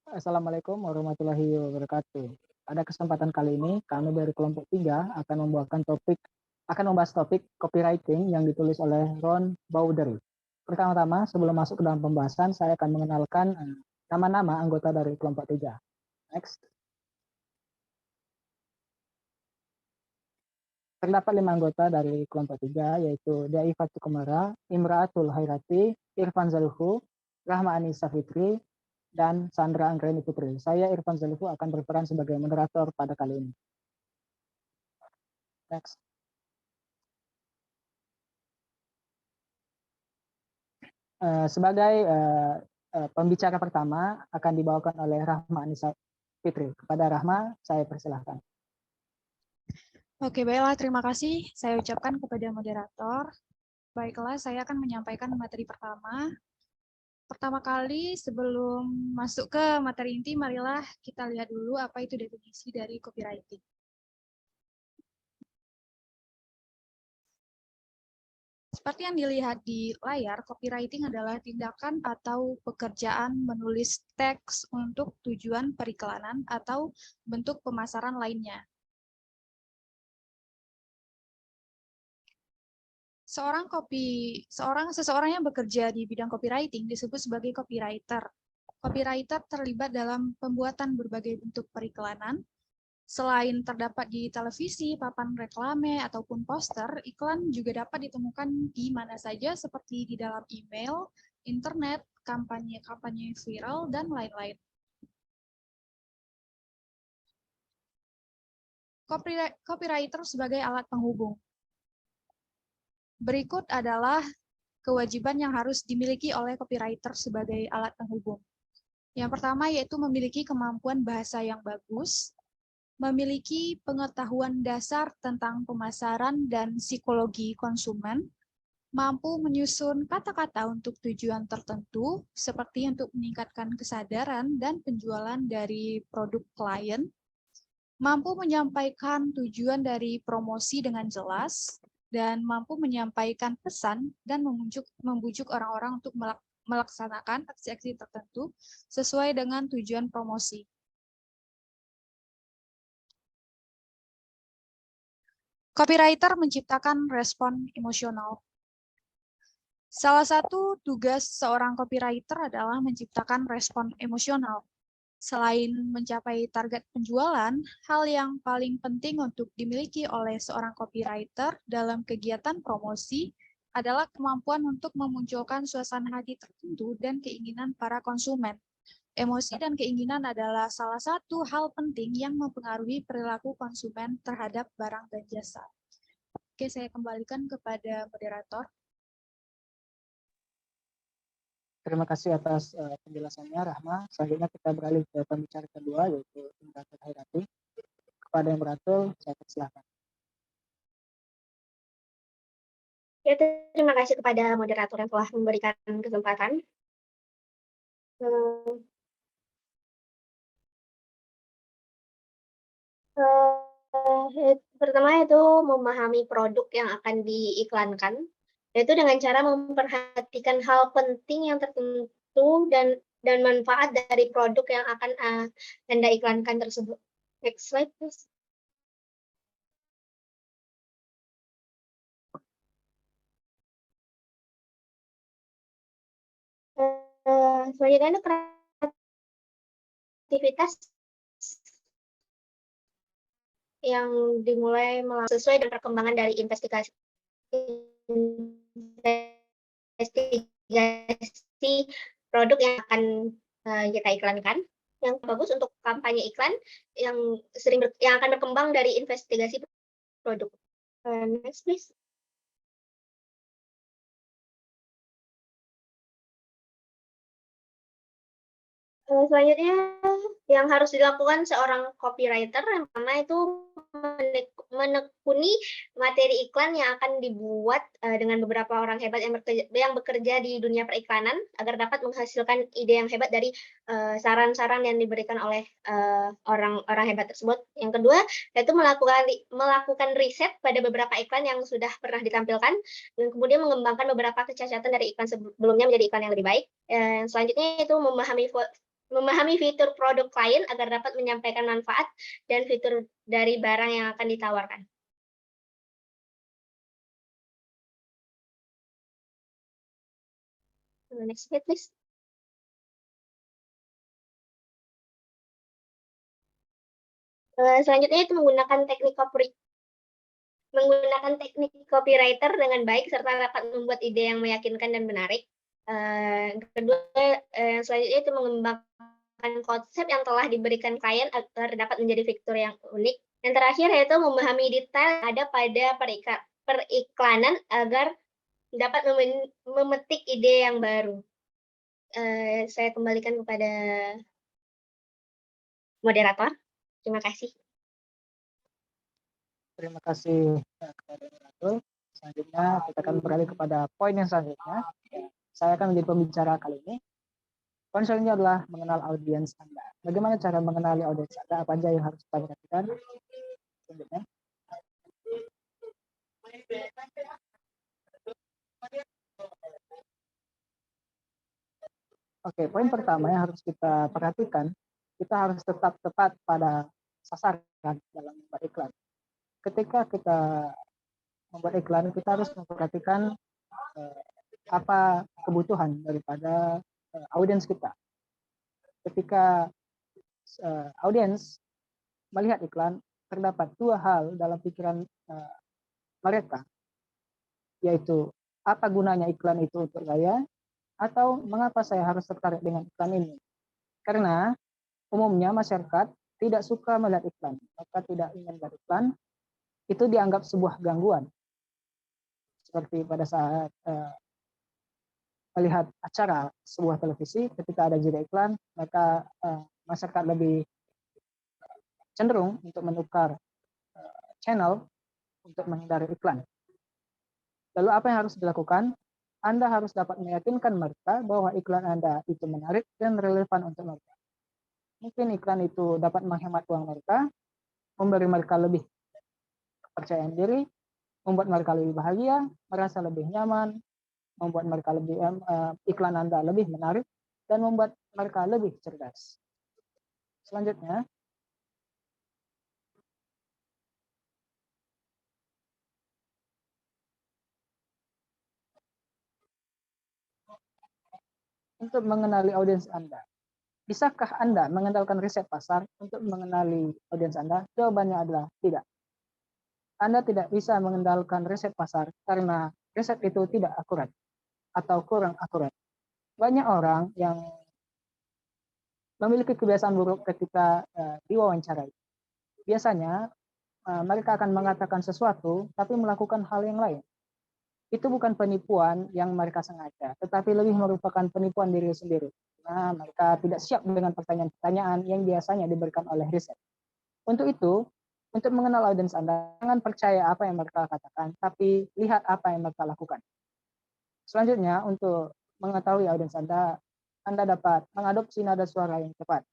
Assalamualaikum warahmatullahi wabarakatuh. Pada kesempatan kali ini, kami dari kelompok 3 akan membahas topik copywriting yang ditulis oleh Ron Bowderi. Pertama-tama, sebelum masuk ke dalam pembahasan, saya akan mengenalkan nama-nama anggota dari kelompok 3. Next. Terdapat 5 anggota dari kelompok 3, yaitu Dai Fatu Kumara, Imraatul Hairati, Irfan Zaluhu, Rahma Anissa Fitri, dan Sandra Anggreni Putri. Saya Irfan Zaluhu akan berperan sebagai moderator pada kali ini. Next. Sebagai pembicara pertama akan dibawakan oleh Rahma Anissa Fitri. Kepada Rahma, saya persilahkan. Oke, baiklah. Terima kasih saya ucapkan kepada moderator. Baiklah, saya akan menyampaikan materi pertama. Pertama kali sebelum masuk ke materi inti, marilah kita lihat dulu apa itu definisi dari copywriting. Seperti yang dilihat di layar, copywriting adalah tindakan atau pekerjaan menulis teks untuk tujuan periklanan atau bentuk pemasaran lainnya. Seseorang yang bekerja di bidang copywriting disebut sebagai copywriter. Copywriter terlibat dalam pembuatan berbagai bentuk periklanan. Selain terdapat di televisi, papan reklame, ataupun poster, iklan juga dapat ditemukan di mana saja seperti di dalam email, internet, kampanye-kampanye viral, dan lain-lain. Copywriter sebagai alat penghubung. Berikut adalah kewajiban yang harus dimiliki oleh copywriter sebagai alat penghubung. Yang pertama yaitu memiliki kemampuan bahasa yang bagus, memiliki pengetahuan dasar tentang pemasaran dan psikologi konsumen, mampu menyusun kata-kata untuk tujuan tertentu, seperti untuk meningkatkan kesadaran dan penjualan dari produk klien, mampu menyampaikan tujuan dari promosi dengan jelas, dan mampu menyampaikan pesan dan membujuk orang-orang untuk melaksanakan aksi-aksi tertentu sesuai dengan tujuan promosi. Copywriter menciptakan respon emosional. Salah satu tugas seorang copywriter adalah menciptakan respon emosional. Selain mencapai target penjualan, hal yang paling penting untuk dimiliki oleh seorang copywriter dalam kegiatan promosi adalah kemampuan untuk memunculkan suasana hati tertentu dan keinginan para konsumen. Emosi dan keinginan adalah salah satu hal penting yang mempengaruhi perilaku konsumen terhadap barang dan jasa. Oke, saya kembalikan kepada moderator. Terima kasih atas penjelasannya, Rahma. Selanjutnya kita beralih ke pembicara kedua, yaitu Imraatul Hairati. Kepada Imraatul, saya persilahkan. Ya, terima kasih kepada moderator yang telah memberikan kesempatan. Pertama itu memahami produk yang akan diiklankan, yaitu dengan cara memperhatikan hal penting yang tertentu dan manfaat dari produk yang akan Anda iklankan tersebut. Next slide, please. Selanjutnya kreativitas yang dimulai sesuai dengan perkembangan dari investigasi produk yang akan kita iklankan. Yang bagus untuk kampanye iklan yang akan berkembang dari investigasi produk. Next, please. Selanjutnya yang harus dilakukan seorang copywriter yang pertama itu menekuni materi iklan yang akan dibuat dengan beberapa orang hebat yang bekerja di dunia periklanan agar dapat menghasilkan ide yang hebat dari saran-saran yang diberikan oleh orang-orang hebat tersebut. Yang kedua yaitu melakukan riset pada beberapa iklan yang sudah pernah ditampilkan dan kemudian mengembangkan beberapa kecacatan dari iklan sebelumnya menjadi iklan yang lebih baik. Selanjutnya itu memahami memahami fitur produk klien agar dapat menyampaikan manfaat dan fitur dari barang yang akan ditawarkan. Next slide, please. Selanjutnya itu menggunakan teknik copywriter dengan baik serta dapat membuat ide yang meyakinkan dan menarik. Kedua, selanjutnya itu mengembangkan konsep yang telah diberikan klien agar dapat menjadi fitur yang unik. Yang terakhir yaitu memahami detail yang ada pada periklanan agar dapat memetik ide yang baru. Saya kembalikan kepada moderator. Terima kasih. Terima kasih kepada moderator. Selanjutnya kita akan beralih kepada poin yang selanjutnya. Saya akan menjadi pembicara kali ini. Poin selanjutnya adalah mengenal audiens Anda. Bagaimana cara mengenali audiens Anda? Apa saja yang harus kita perhatikan? Selanjutnya. Oke, poin pertama yang harus kita perhatikan, kita harus tetap tepat pada sasaran dalam membuat iklan. Ketika kita membuat iklan, kita harus memperhatikan apa kebutuhan daripada audiens kita. Ketika audiens melihat iklan, terdapat dua hal dalam pikiran mereka, yaitu apa gunanya iklan itu untuk saya, atau mengapa saya harus tertarik dengan iklan ini. Karena umumnya masyarakat tidak suka melihat iklan, mereka tidak ingin melihat iklan, itu dianggap sebuah gangguan. Seperti pada saat melihat acara sebuah televisi, ketika ada jeda iklan, maka masyarakat lebih cenderung untuk menukar channel untuk menghindari iklan. Lalu apa yang harus dilakukan? Anda harus dapat meyakinkan mereka bahwa iklan Anda itu menarik dan relevan untuk mereka. Mungkin iklan itu dapat menghemat uang mereka, memberi mereka lebih kepercayaan diri, membuat mereka lebih bahagia, merasa lebih nyaman, membuat mereka lebih iklan Anda lebih menarik, dan membuat mereka lebih cerdas. Selanjutnya, untuk mengenali audiens Anda. Bisakah Anda mengandalkan riset pasar untuk mengenali audiens Anda? Jawabannya adalah tidak. Anda tidak bisa mengandalkan riset pasar karena riset itu tidak akurat atau kurang akurat. Banyak orang yang memiliki kebiasaan buruk ketika diwawancarai. Biasanya mereka akan mengatakan sesuatu tapi melakukan hal yang lain. Itu bukan penipuan yang mereka sengaja, tetapi lebih merupakan penipuan diri sendiri. Nah, mereka tidak siap dengan pertanyaan-pertanyaan yang biasanya diberikan oleh riset. Untuk itu, untuk mengenal audiens Anda, jangan percaya apa yang mereka katakan, tapi lihat apa yang mereka lakukan. Selanjutnya, untuk mengetahui audiens Anda dapat mengadopsi nada suara yang tepat.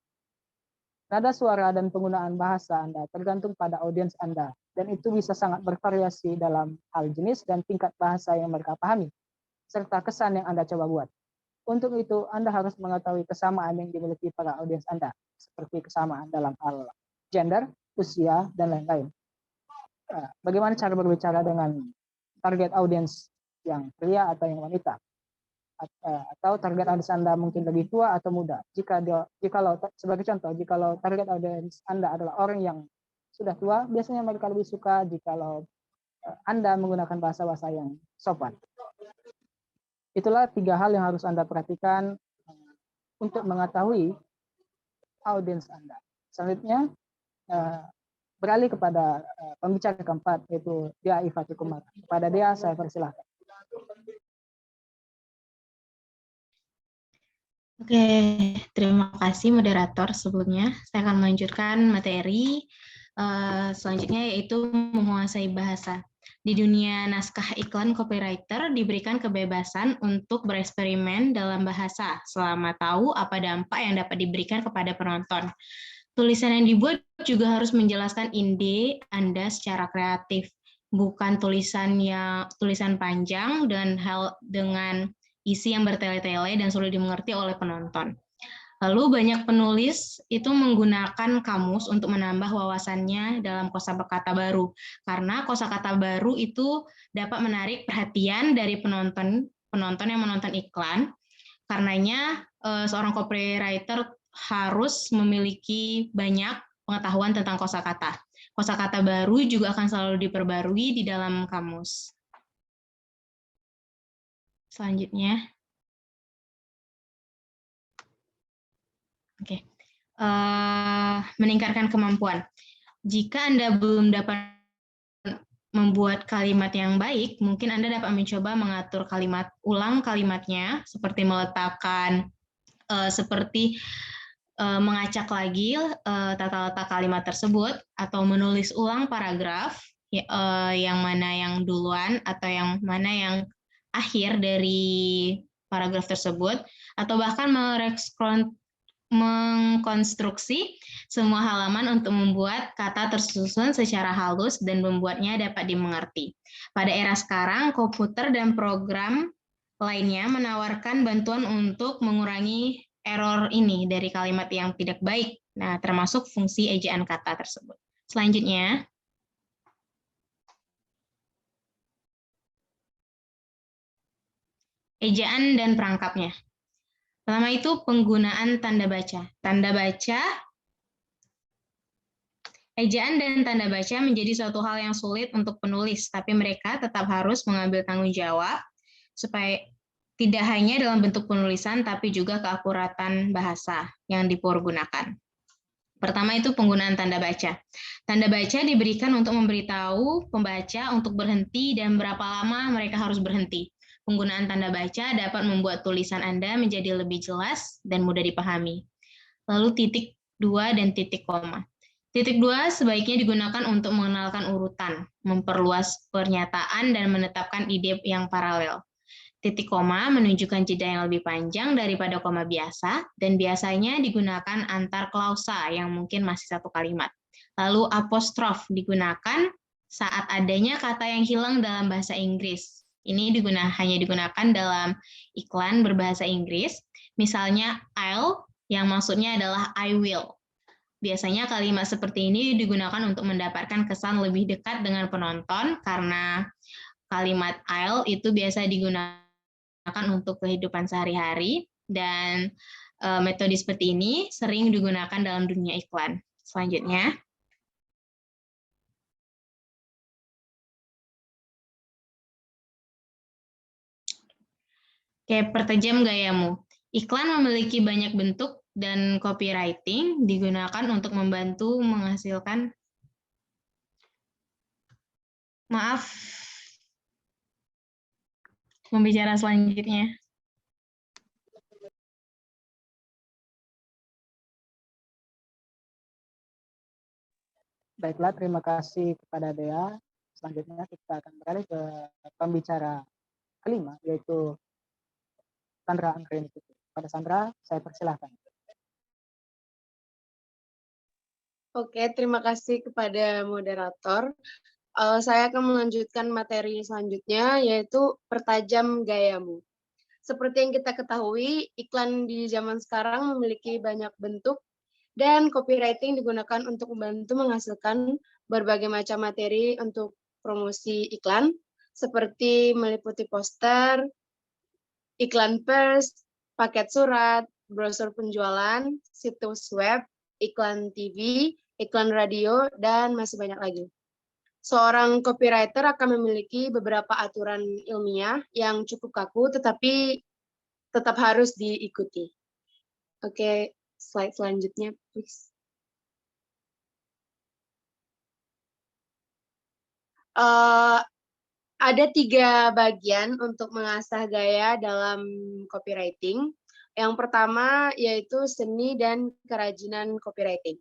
Nada suara dan penggunaan bahasa Anda tergantung pada audiens Anda, dan itu bisa sangat bervariasi dalam hal jenis dan tingkat bahasa yang mereka pahami, serta kesan yang Anda coba buat. Untuk itu, Anda harus mengetahui kesamaan yang dimiliki para audiens Anda, seperti kesamaan dalam hal gender, usia, dan lain-lain. Bagaimana cara berbicara dengan target audiens yang pria atau yang wanita? Atau target audiens Anda mungkin lebih tua atau muda. Jikalau sebagai contoh, jikalau target audiens Anda adalah orang yang sudah tua, biasanya mereka lebih suka jikalau Anda menggunakan bahasa-bahasa yang sopan. Itulah 3 hal yang harus Anda perhatikan untuk mengetahui audiens Anda. Selanjutnya beralih kepada pembicara keempat, yaitu Dia Ifatul Kumar. Kepada dia saya persilahkan. Oke, terima kasih moderator. Sebelumnya, saya akan melanjutkan materi selanjutnya, yaitu menguasai bahasa. Di dunia naskah iklan, copywriter diberikan kebebasan untuk bereksperimen dalam bahasa, selama tahu apa dampak yang dapat diberikan kepada penonton. Tulisan yang dibuat juga harus menjelaskan ide Anda secara kreatif, bukan tulisan panjang dan hal dengan isi yang bertele-tele dan sulit dimengerti oleh penonton. Lalu banyak penulis itu menggunakan kamus untuk menambah wawasannya dalam kosakata baru. Karena kosakata baru itu dapat menarik perhatian dari penonton yang menonton iklan. Karenanya seorang copywriter harus memiliki banyak pengetahuan tentang kosakata. Kosakata baru juga akan selalu diperbarui di dalam kamus. Selanjutnya. Oke. Meningkatkan kemampuan. Jika Anda belum dapat membuat kalimat yang baik, mungkin Anda dapat mencoba mengatur ulang kalimatnya, seperti meletakkan, mengacak lagi tata letak kalimat tersebut, atau menulis ulang paragraf, yang mana yang duluan atau yang mana yang akhir dari paragraf tersebut, atau bahkan mengkonstruksi semua halaman untuk membuat kata tersusun secara halus dan membuatnya dapat dimengerti. Pada era sekarang, komputer dan program lainnya menawarkan bantuan untuk mengurangi error ini dari kalimat yang tidak baik. Nah, termasuk fungsi ejaan kata tersebut. Selanjutnya, ejaan dan perangkapnya. Pertama itu penggunaan tanda baca. Ejaan dan tanda baca menjadi suatu hal yang sulit untuk penulis, tapi mereka tetap harus mengambil tanggung jawab supaya tidak hanya dalam bentuk penulisan, tapi juga keakuratan bahasa yang dipergunakan. Pertama itu penggunaan tanda baca. Tanda baca diberikan untuk memberitahu pembaca untuk berhenti dan berapa lama mereka harus berhenti. Penggunaan tanda baca dapat membuat tulisan Anda menjadi lebih jelas dan mudah dipahami. Lalu titik 2 dan titik koma. Titik 2 sebaiknya digunakan untuk mengenalkan urutan, memperluas pernyataan, dan menetapkan ide yang paralel. Titik koma menunjukkan jeda yang lebih panjang daripada koma biasa, dan biasanya digunakan antar klausa yang mungkin masih satu kalimat. Lalu apostrof digunakan saat adanya kata yang hilang dalam bahasa Inggris. Ini hanya digunakan dalam iklan berbahasa Inggris, misalnya I'll, yang maksudnya adalah I will. Biasanya kalimat seperti ini digunakan untuk mendapatkan kesan lebih dekat dengan penonton, karena kalimat I'll itu biasa digunakan untuk kehidupan sehari-hari, dan metode seperti ini sering digunakan dalam dunia iklan. Selanjutnya, pertajam gayamu. Iklan memiliki banyak bentuk dan copywriting digunakan untuk membantu menghasilkan. Maaf, membicara selanjutnya. Baiklah, terima kasih kepada Dea. Selanjutnya kita akan beralih ke pembicara kelima, yaitu Sandra Anggreni. Pada Sandra, saya persilahkan. Oke, terima kasih kepada moderator. Saya akan melanjutkan materi selanjutnya, yaitu pertajam gayamu. Seperti yang kita ketahui, iklan di zaman sekarang memiliki banyak bentuk, dan copywriting digunakan untuk membantu menghasilkan berbagai macam materi untuk promosi iklan, seperti meliputi poster, iklan pers, paket surat, brosur penjualan, situs web, iklan TV, iklan radio, dan masih banyak lagi. Seorang copywriter akan memiliki beberapa aturan ilmiah yang cukup kaku, tetapi tetap harus diikuti. Oke, slide selanjutnya, please. Ada 3 bagian untuk mengasah gaya dalam copywriting. Yang pertama yaitu seni dan kerajinan copywriting.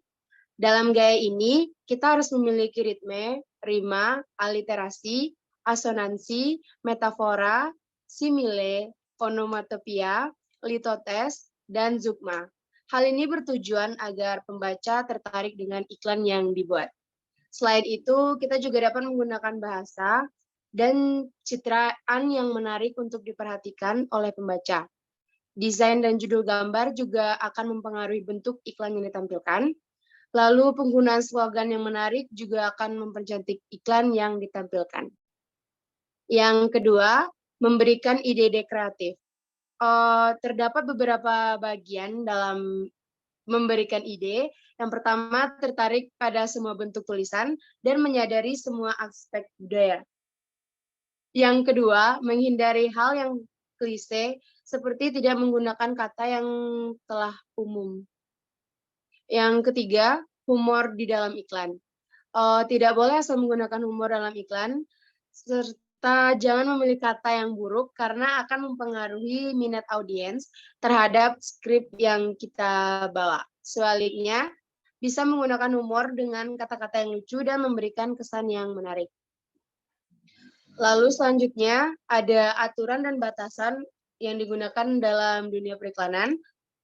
Dalam gaya ini, kita harus memiliki ritme, rima, aliterasi, asonansi, metafora, simile, onomatopia, litotes, dan zugma. Hal ini bertujuan agar pembaca tertarik dengan iklan yang dibuat. Selain itu, kita juga dapat menggunakan bahasa dan citraan yang menarik untuk diperhatikan oleh pembaca. Desain dan judul gambar juga akan mempengaruhi bentuk iklan yang ditampilkan. Lalu penggunaan slogan yang menarik juga akan mempercantik iklan yang ditampilkan. Yang kedua, memberikan ide-ide kreatif. Terdapat beberapa bagian dalam memberikan ide. Yang pertama, tertarik pada semua bentuk tulisan dan menyadari semua aspek budaya. Yang kedua, menghindari hal yang klise seperti tidak menggunakan kata yang telah umum. Yang ketiga, humor di dalam iklan. Tidak boleh asal menggunakan humor dalam iklan, serta jangan memilih kata yang buruk karena akan mempengaruhi minat audiens terhadap skrip yang kita bawa. Sebaliknya, bisa menggunakan humor dengan kata-kata yang lucu dan memberikan kesan yang menarik. Lalu selanjutnya ada aturan dan batasan yang digunakan dalam dunia periklanan.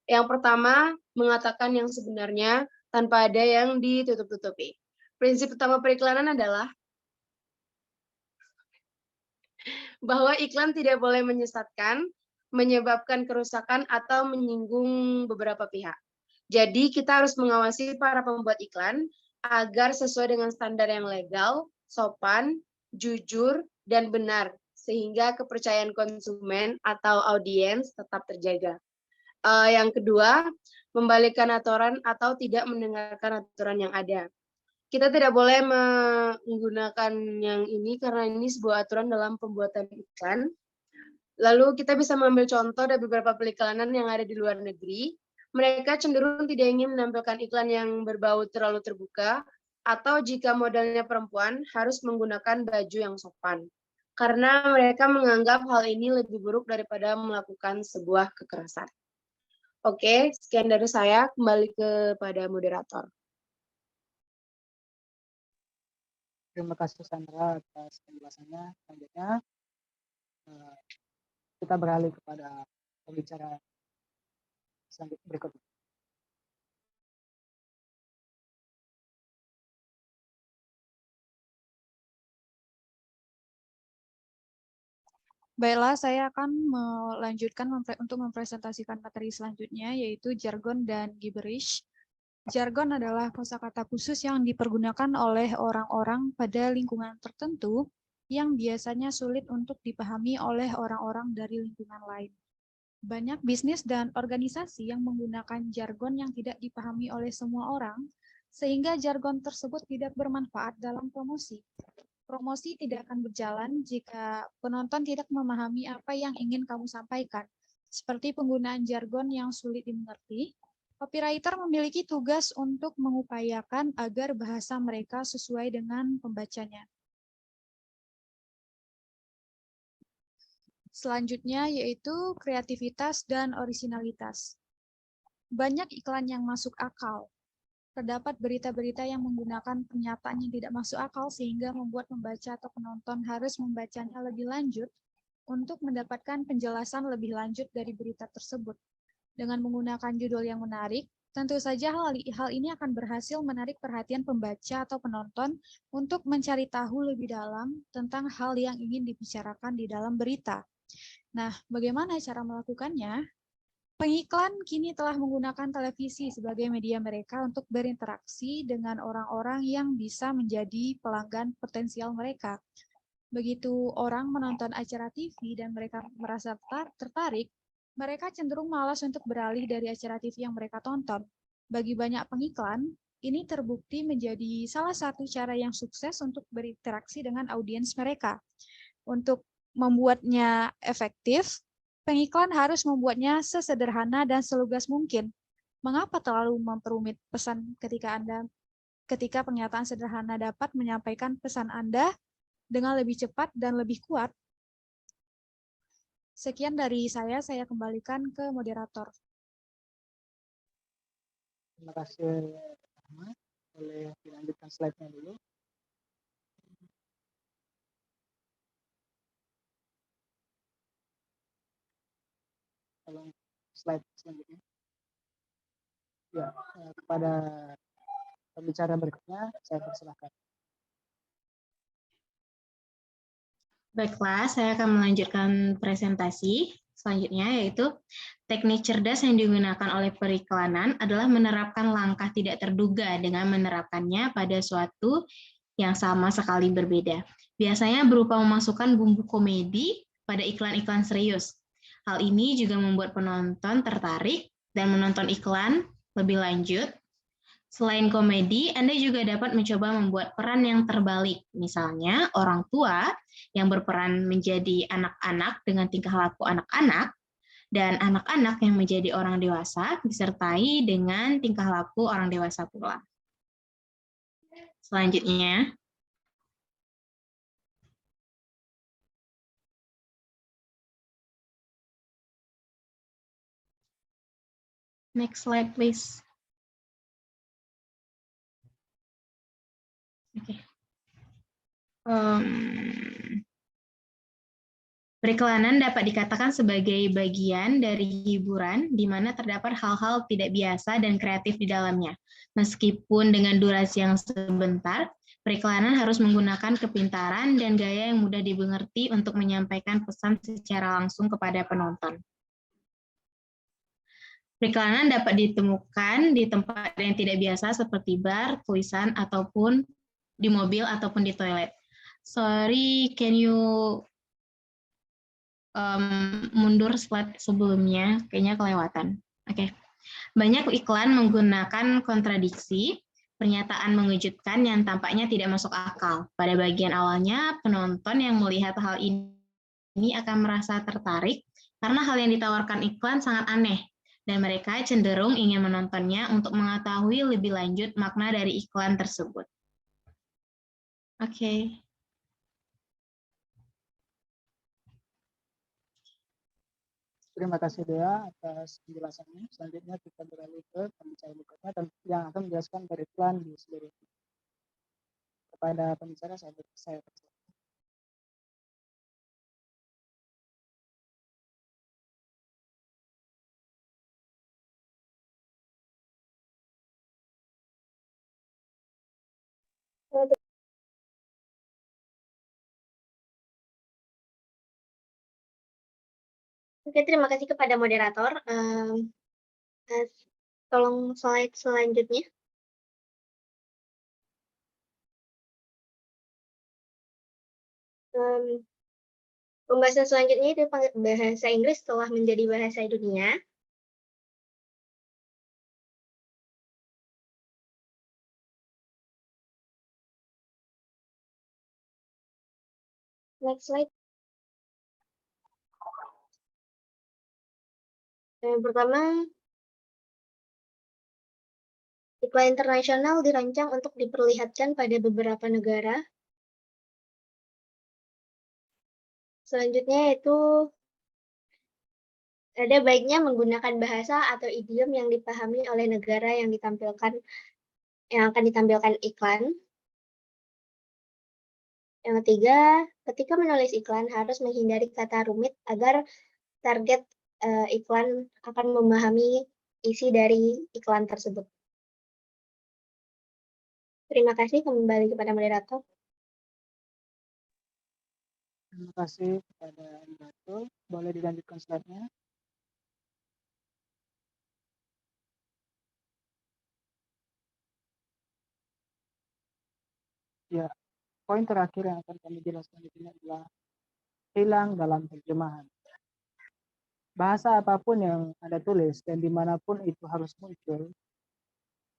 Yang pertama, mengatakan yang sebenarnya tanpa ada yang ditutup-tutupi. Prinsip utama periklanan adalah bahwa iklan tidak boleh menyesatkan, menyebabkan kerusakan, atau menyinggung beberapa pihak. Jadi kita harus mengawasi para pembuat iklan agar sesuai dengan standar yang legal, sopan, jujur, dan benar, sehingga kepercayaan konsumen atau audiens tetap terjaga. Yang kedua, membalikkan aturan atau tidak mendengarkan aturan yang ada. Kita tidak boleh menggunakan yang ini karena ini sebuah aturan dalam pembuatan iklan. Lalu kita bisa mengambil contoh dari beberapa periklanan yang ada di luar negeri. Mereka cenderung tidak ingin menampilkan iklan yang berbau terlalu terbuka, atau jika modelnya perempuan harus menggunakan baju yang sopan. Karena mereka menganggap hal ini lebih buruk daripada melakukan sebuah kekerasan. Oke, sekian dari saya. Kembali kepada moderator. Terima kasih Sandra atas penjelasannya. Selanjutnya kita beralih kepada pembicara selanjutnya berikutnya. Baiklah, saya akan melanjutkan untuk mempresentasikan materi selanjutnya, yaitu jargon dan gibberish. Jargon adalah kosakata khusus yang dipergunakan oleh orang-orang pada lingkungan tertentu yang biasanya sulit untuk dipahami oleh orang-orang dari lingkungan lain. Banyak bisnis dan organisasi yang menggunakan jargon yang tidak dipahami oleh semua orang, sehingga jargon tersebut tidak bermanfaat dalam promosi. Promosi tidak akan berjalan jika penonton tidak memahami apa yang ingin kamu sampaikan, seperti penggunaan jargon yang sulit dimengerti. Copywriter memiliki tugas untuk mengupayakan agar bahasa mereka sesuai dengan pembacanya. Selanjutnya yaitu kreativitas dan orisinalitas. Banyak iklan yang masuk akal. Terdapat berita-berita yang menggunakan pernyataan yang tidak masuk akal sehingga membuat pembaca atau penonton harus membacanya lebih lanjut untuk mendapatkan penjelasan lebih lanjut dari berita tersebut. Dengan menggunakan judul yang menarik, tentu saja hal ini akan berhasil menarik perhatian pembaca atau penonton untuk mencari tahu lebih dalam tentang hal yang ingin dibicarakan di dalam berita. Nah, bagaimana cara melakukannya? Pengiklan kini telah menggunakan televisi sebagai media mereka untuk berinteraksi dengan orang-orang yang bisa menjadi pelanggan potensial mereka. Begitu orang menonton acara TV dan mereka merasa tertarik, mereka cenderung malas untuk beralih dari acara TV yang mereka tonton. Bagi banyak pengiklan, ini terbukti menjadi salah satu cara yang sukses untuk berinteraksi dengan audiens mereka. Untuk membuatnya efektif, pengiklan harus membuatnya sesederhana dan selugas mungkin. Mengapa terlalu memperumit pesan ketika pernyataan sederhana dapat menyampaikan pesan Anda dengan lebih cepat dan lebih kuat? Sekian dari saya kembalikan ke moderator. Terima kasih. Boleh dilanjutkan slide-nya dulu. Tolong slide selanjutnya. Ya, kepada pembicara berikutnya, saya persilahkan. Baiklah, saya akan melanjutkan presentasi. Selanjutnya yaitu teknik cerdas yang digunakan oleh periklanan adalah menerapkan langkah tidak terduga dengan menerapkannya pada suatu yang sama sekali berbeda. Biasanya berupa memasukkan bumbu komedi pada iklan-iklan serius. Hal ini juga membuat penonton tertarik dan menonton iklan lebih lanjut. Selain komedi, Anda juga dapat mencoba membuat peran yang terbalik. Misalnya, orang tua yang berperan menjadi anak-anak dengan tingkah laku anak-anak, dan anak-anak yang menjadi orang dewasa disertai dengan tingkah laku orang dewasa pula. Selanjutnya, next slide please. Oke. Periklanan dapat dikatakan sebagai bagian dari hiburan di mana terdapat hal-hal tidak biasa dan kreatif di dalamnya. Meskipun dengan durasi yang sebentar, periklanan harus menggunakan kepintaran dan gaya yang mudah dimengerti untuk menyampaikan pesan secara langsung kepada penonton. Periklanan dapat ditemukan di tempat yang tidak biasa seperti bar, tulisan, ataupun di mobil ataupun di toilet. Sorry, can you mundur slide sebelumnya, kayaknya kelewatan. Oke. Banyak iklan menggunakan kontradiksi, pernyataan mengejutkan yang tampaknya tidak masuk akal. Pada bagian awalnya, penonton yang melihat hal ini akan merasa tertarik karena hal yang ditawarkan iklan sangat aneh, dan mereka cenderung ingin menontonnya untuk mengetahui lebih lanjut makna dari iklan tersebut. Oke. Terima kasih Dea atas penjelasannya. Selanjutnya kita beralih ke pembicara berikutnya yang akan menjelaskan beriklan di seluruh. Kepada pembicara saya persilakan. Oke, terima kasih kepada moderator. Tolong slide selanjutnya. Pembahasan selanjutnya itu bahasa Inggris telah menjadi bahasa dunia. Next slide. Yang pertama, iklan internasional dirancang untuk diperlihatkan pada beberapa negara. Selanjutnya yaitu ada baiknya menggunakan bahasa atau idiom yang dipahami oleh negara yang akan ditampilkan iklan. Yang ketiga, ketika menulis iklan harus menghindari kata rumit agar target iklan akan memahami isi dari iklan tersebut. Terima kasih, kembali kepada moderator. Terima kasih kepada moderator. Boleh dilanjutkan slide-nya. Ya, poin terakhir yang akan kami jelaskan di sini adalah hilang dalam terjemahan. Bahasa apapun yang Anda tulis dan dimanapun itu harus muncul,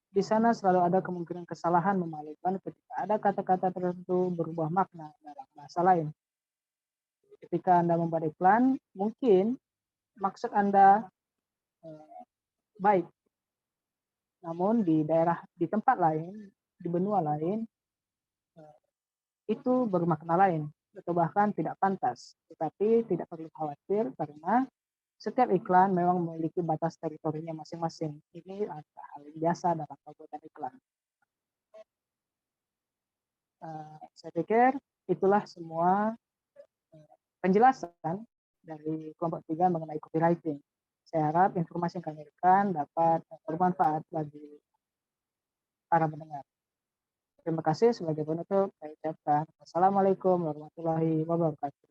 di sana selalu ada kemungkinan kesalahan memalukan ketika ada kata-kata tertentu berubah makna dalam bahasa lain. Ketika Anda membuat iklan, mungkin maksud Anda baik, namun di tempat lain, di benua lain, itu bermakna lain, atau bahkan tidak pantas. Tetapi tidak perlu khawatir karena setiap iklan memang memiliki batas teritorinya masing-masing. Ini adalah hal yang biasa dalam pembuatan iklan. Saya pikir itulah semua penjelasan dari kelompok 3 mengenai copywriting. Saya harap informasi yang kami berikan dapat bermanfaat bagi para pendengar. Terima kasih. Sebagai penutup, saya ucapkan Assalamualaikum warahmatullahi wabarakatuh.